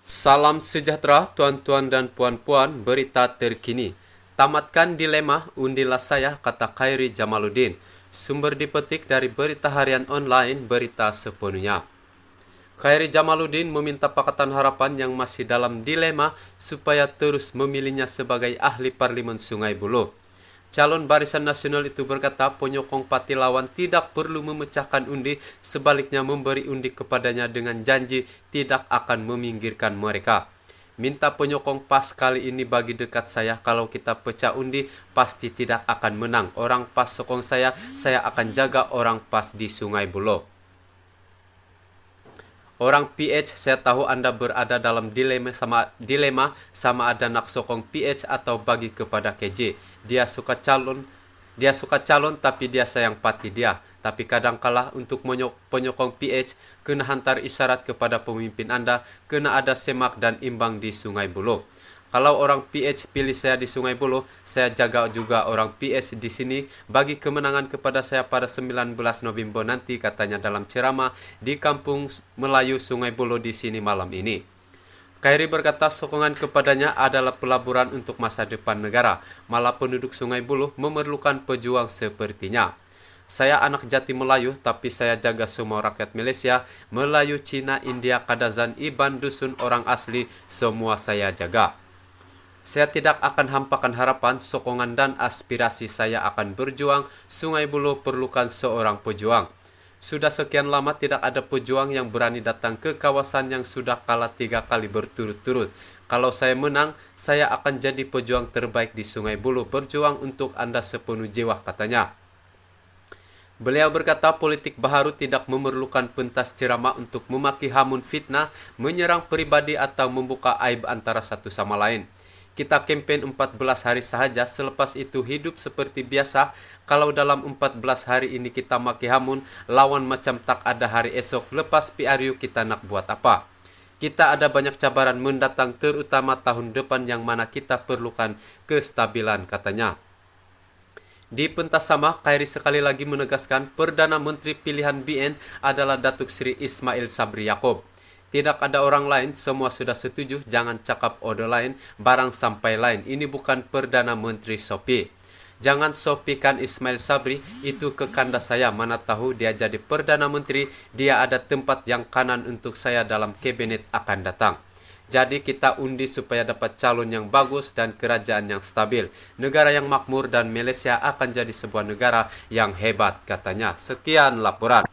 Salam sejahtera tuan-tuan dan puan-puan, berita terkini. Tamatkan dilema, undilah saya, kata Khairi Jamaluddin. Sumber dipetik dari berita harian online Berita Sepenuhnya. Khairi Jamaluddin meminta Pakatan Harapan yang masih dalam dilema supaya terus memilihnya sebagai ahli Parlimen Sungai Buloh. Calon Barisan Nasional itu berkata penyokong parti lawan tidak perlu memecahkan undi, sebaliknya memberi undi kepadanya dengan janji tidak akan meminggirkan mereka. Minta penyokong PAS kali ini bagi dekat saya, kalau kita pecah undi pasti tidak akan menang. Orang PAS sokong saya akan jaga orang PAS di Sungai Buloh. Orang PH, saya tahu Anda berada dalam dilema sama ada nak sokong PH atau bagi kepada KJ. Dia suka calon tapi dia sayang parti dia. Tapi kadangkala untuk penyokong PH kena hantar isyarat kepada pemimpin Anda, kena ada semak dan imbang di Sungai Buloh. Kalau orang PH pilih saya di Sungai Buloh, saya jaga juga orang PH di sini bagi kemenangan kepada saya pada 19 November nanti, katanya dalam ceramah di Kampung Melayu Sungai Buloh di sini malam ini. Khairi berkata sokongan kepadanya adalah pelaburan untuk masa depan negara, malah penduduk Sungai Buloh memerlukan pejuang sepertinya. Saya anak jati Melayu, tapi saya jaga semua rakyat Malaysia, Melayu, Cina, India, Kadazan, Iban, Dusun, orang asli, semua saya jaga. Saya tidak akan hampakan harapan, sokongan dan aspirasi saya akan berjuang. Sungai Buloh perlukan seorang pejuang. Sudah sekian lama tidak ada pejuang yang berani datang ke kawasan yang sudah kalah 3 kali berturut-turut. Kalau saya menang, saya akan jadi pejuang terbaik di Sungai Buloh, berjuang untuk Anda sepenuh jiwa, katanya. Beliau berkata politik baharu tidak memerlukan pentas ceramah untuk memaki hamun fitnah, menyerang pribadi atau membuka aib antara satu sama lain. Kita kempen 14 hari sahaja, selepas itu hidup seperti biasa. Kalau dalam 14 hari ini kita maki hamun, lawan macam tak ada hari esok, lepas PRU kita nak buat apa? Kita ada banyak cabaran mendatang, terutama tahun depan yang mana kita perlukan kestabilan, katanya. Di pentas sama, Khairi sekali lagi menegaskan Perdana Menteri pilihan BN adalah Datuk Seri Ismail Sabri Yaakob. Tidak ada orang lain, semua sudah setuju, jangan cakap order lain, barang sampai lain. Ini bukan Perdana Menteri Sopi. Jangan sopikan Ismail Sabri, itu ke kanda saya, mana tahu dia jadi Perdana Menteri, dia ada tempat yang kanan untuk saya dalam kabinet akan datang. Jadi kita undi supaya dapat calon yang bagus dan kerajaan yang stabil. Negara yang makmur dan Malaysia akan jadi sebuah negara yang hebat, katanya. Sekian laporan.